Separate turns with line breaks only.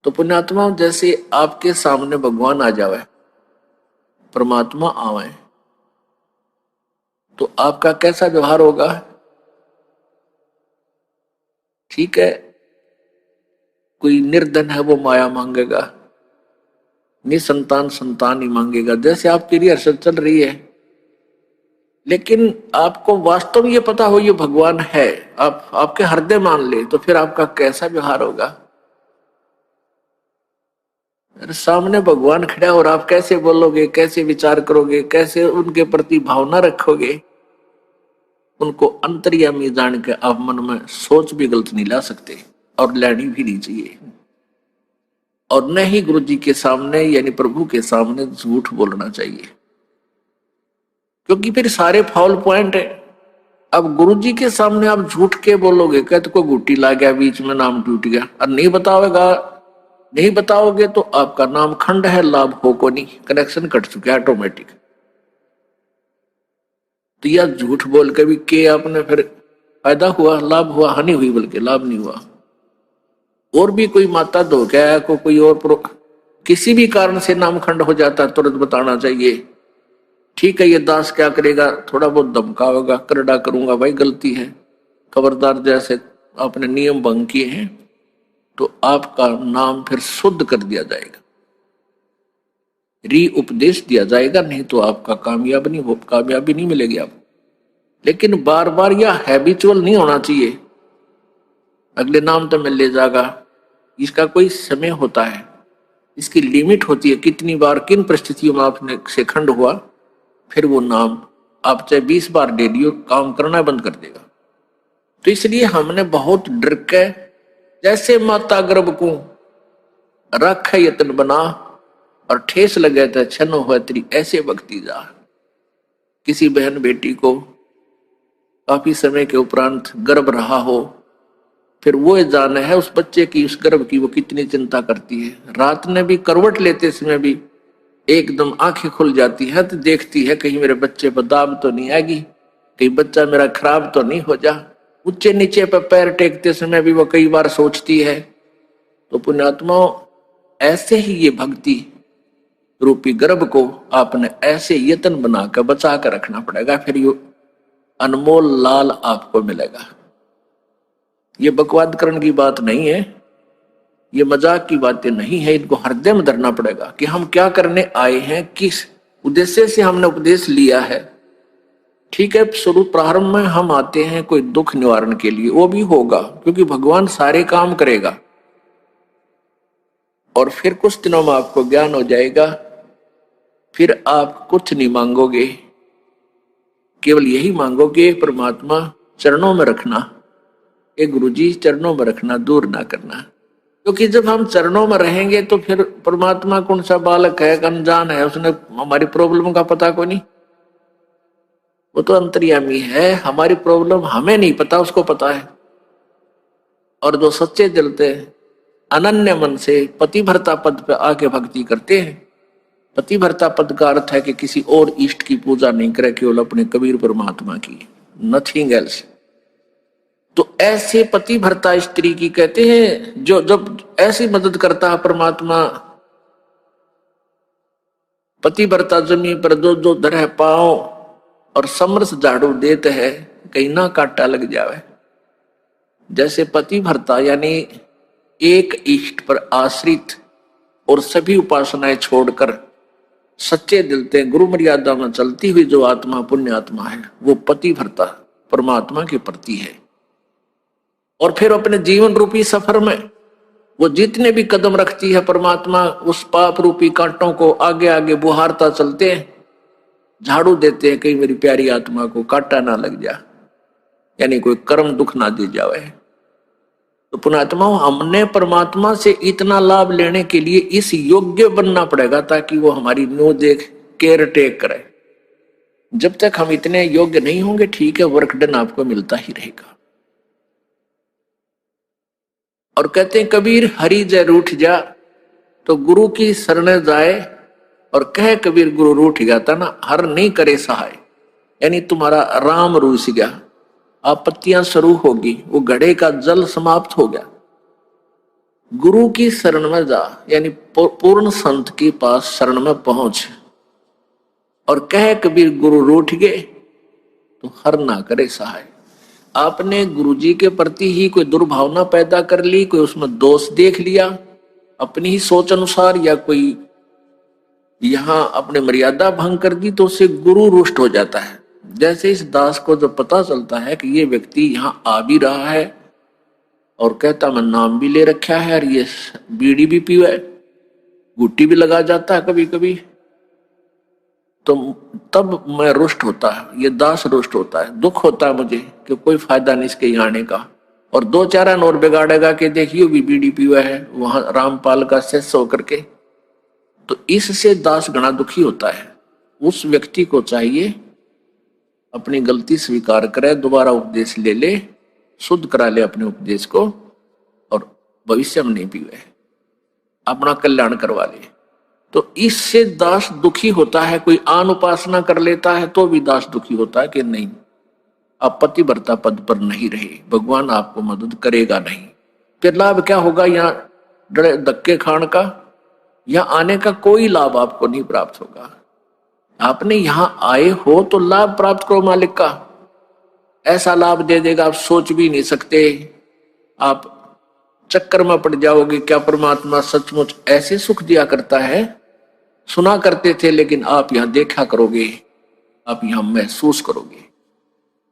तो पुण्यात्मा, जैसे आपके सामने भगवान आ जावे, परमात्मा आवे, तो आपका कैसा व्यवहार होगा? ठीक है, कोई निर्धन है वो माया मांगेगा, निसंतान संतान ही मांगेगा, जैसे आपके लिए हर्षद चल रही है। लेकिन आपको वास्तव में ये पता हो ये भगवान है, आप आपके हृदय मान ले, तो फिर आपका कैसा व्यवहार होगा? अरे सामने भगवान खड़ा है और आप कैसे बोलोगे, कैसे विचार करोगे, कैसे उनके प्रति भावना रखोगे? उनको अंतर्यामी जान के आप मन में सोच भी गलत नहीं ला सकते, और लेनी भी नहीं चाहिए। और न ही गुरु जी के सामने यानी प्रभु के सामने झूठ बोलना चाहिए, क्योंकि फिर सारे फाउल पॉइंट है। अब गुरु जी के सामने आप झूठ के बोलोगे, कहते को गुटी ला गया बीच में, नाम टूट गया, और नहीं बताओगे तो आपका नाम खंड है, लाभ हो को नहीं, कनेक्शन कट चुका है ऑटोमेटिक। तो यह झूठ बोल के भी के आपने फिर फायदा हुआ, लाभ हुआ? हानि हुई, बल्कि लाभ नहीं हुआ। और भी कोई माता धो गया को कोई और किसी भी कारण से नाम खंड हो जाता है, तुरंत बताना चाहिए। ठीक है, ये दास क्या करेगा, थोड़ा बहुत धमकावेगा, करड़ा करूंगा, भाई गलती है, खबरदार, जैसे आपने नियम भंग किए हैं, तो आपका नाम फिर शुद्ध कर दिया जाएगा, री उपदेश दिया जाएगा, नहीं तो आपका कामयाबी नहीं मिलेगी आपको। लेकिन बार बार यह हैबिचुअल नहीं होना चाहिए, अगले नाम तो मिल ले जाएगा। इसका कोई समय होता है, इसकी लिमिट होती है, कितनी बार किन परिस्थितियों में आपने से खंड हुआ, फिर वो नाम आप चाहे 20 बार ले लियो, काम करना बंद कर देगा। तो इसलिए हमने बहुत डर के, जैसे माता गर्भ को रख यत्न बना और ठेस लगे तो छन हो तेरी ऐसे भक्ति जा। किसी बहन बेटी को काफी समय के उपरांत गर्भ रहा हो, फिर वो जाने है उस बच्चे की, उस गर्भ की वो कितनी चिंता करती है। रात में भी करवट लेते समय भी एकदम आंखें खुल जाती है, तो देखती है कहीं मेरे बच्चे पर दाब तो नहीं आएगी, कहीं बच्चा मेरा खराब तो नहीं हो जा। ऊंचे नीचे पर पैर टेकते समय भी वो कई बार सोचती है। तो पुण्यात्माओं, ऐसे ही ये भक्ति रूपी गर्भ को आपने ऐसे यत्न बनाकर बचा कर रखना पड़ेगा, फिर ये अनमोल लाल आपको मिलेगा। ये बकवादकरण की बात नहीं है, ये मजाक की बातें नहीं है, इनको हृदय में धरना पड़ेगा कि हम क्या करने आए हैं, किस उद्देश्य से हमने उपदेश लिया है। ठीक है, शुरू प्रारंभ में हम आते हैं कोई दुख निवारण के लिए, वो भी होगा, क्योंकि भगवान सारे काम करेगा, और फिर कुछ दिनों में आपको ज्ञान हो जाएगा, फिर आप कुछ नहीं मांगोगे, केवल यही मांगोगे परमात्मा चरणों में रखना, एक गुरुजी चरणों में रखना, दूर ना करना। क्योंकि जब हम चरणों में रहेंगे तो फिर परमात्मा कौन सा बालक है, अनजान है, उसने हमारी प्रॉब्लम का पता को नहीं, वो तो अंतर्यामी है, हमारी प्रॉब्लम हमें नहीं पता, उसको पता है। और जो सच्चे दिल से अनन्य मन से पतिभरता पद पे आके भक्ति करते हैं, पतिभरता पद का अर्थ है कि किसी और इष्ट की पूजा नहीं करे, केवल अपने कबीर परमात्मा की, नथिंग एल्स। तो ऐसे पतिभरता स्त्री की कहते हैं, जो जब ऐसी मदद करता है परमात्मा, पतिभरता जमी पर जो जो धरे पाओ और समरस झाड़ू देते हैं, कहीं ना काटा लग जावे। जैसे पतिभरता यानी एक इष्ट पर आश्रित और सभी उपासनाएं छोड़कर सच्चे दिल से गुरु मर्यादा में चलती हुई जो आत्मा पुण्य आत्मा है, वो पतिभरता परमात्मा के प्रति है। और फिर अपने जीवन रूपी सफर में वो जितने भी कदम रखती है परमात्मा, उस पाप रूपी कांटों को आगे आगे बुहारता चलते हैं, झाड़ू देते हैं, कहीं मेरी प्यारी आत्मा को कांटा ना लग जा, यानी कोई कर्म दुख ना दे जावे। तो पुण्यात्माओं, हमने परमात्मा से इतना लाभ लेने के लिए इस योग्य बनना पड़ेगा, ताकि वो हमारी नो देख केयर टेक करे। जब तक हम इतने योग्य नहीं होंगे, ठीक है, वर्क डन आपको मिलता ही रहेगा। और कहते हैं कबीर हरि जय रूठ जा, तो गुरु की शरण जाए और कहे कबीर गुरु रूठ गया था ना, हर नहीं करे सहाय, यानी तुम्हारा राम रूस गया, आपत्तियां शुरू होगी, वो घड़े का जल समाप्त हो गया, गुरु की शरण में जा, यानी पूर्ण संत के पास शरण में पहुंच, और कह कबीर गुरु रूठ गए तो हर ना करे सहाय। आपने गुरुजी के प्रति ही कोई दुर्भावना पैदा कर ली, कोई उसमें दोष देख लिया अपनी ही सोच अनुसार, या कोई यहां अपने मर्यादा भंग कर दी, तो उससे गुरु रुष्ट हो जाता है। जैसे इस दास को जब पता चलता है कि ये व्यक्ति यहां आ भी रहा है और कहता मैं नाम भी ले रखा है, और ये बीड़ी भी पीवा है, गुट्टी भी लगा जाता है कभी कभी, तो तब मैं रुष्ट होता है, ये दास रुष्ट होता है, दुख होता है मुझे कि कोई फायदा नहीं इसके यहाँ आने का, और दो चार और बिगाड़ेगा कि देखियो भी बीड़ी पीवा है वहां रामपाल का शिष्य होकर के। तो इससे दास घना दुखी होता है। उस व्यक्ति को चाहिए अपनी गलती स्वीकार करे, दोबारा उपदेश ले ले, शुद्ध करा ले अपने उपदेश को, और भविष्य में नहीं पीवे, अपना कल्याण करवा ले। तो इससे दास दुखी होता है। कोई आन उपासना कर लेता है तो भी दास दुखी होता है कि नहीं, आप पतिव्रता पद पर नहीं रहे, भगवान आपको मदद करेगा नहीं, फिर लाभ क्या होगा यहाँ डरे धक्के खान का, यहाँ आने का कोई लाभ आपको नहीं प्राप्त होगा। आपने यहां आए हो तो लाभ प्राप्त करो मालिक का, ऐसा लाभ दे देगा आप सोच भी नहीं सकते, आप चक्कर में पड़ जाओगे। क्या परमात्मा सचमुच ऐसे सुख दिया करता है? सुना करते थे, लेकिन आप यहां देखा करोगे, आप यहां महसूस करोगे।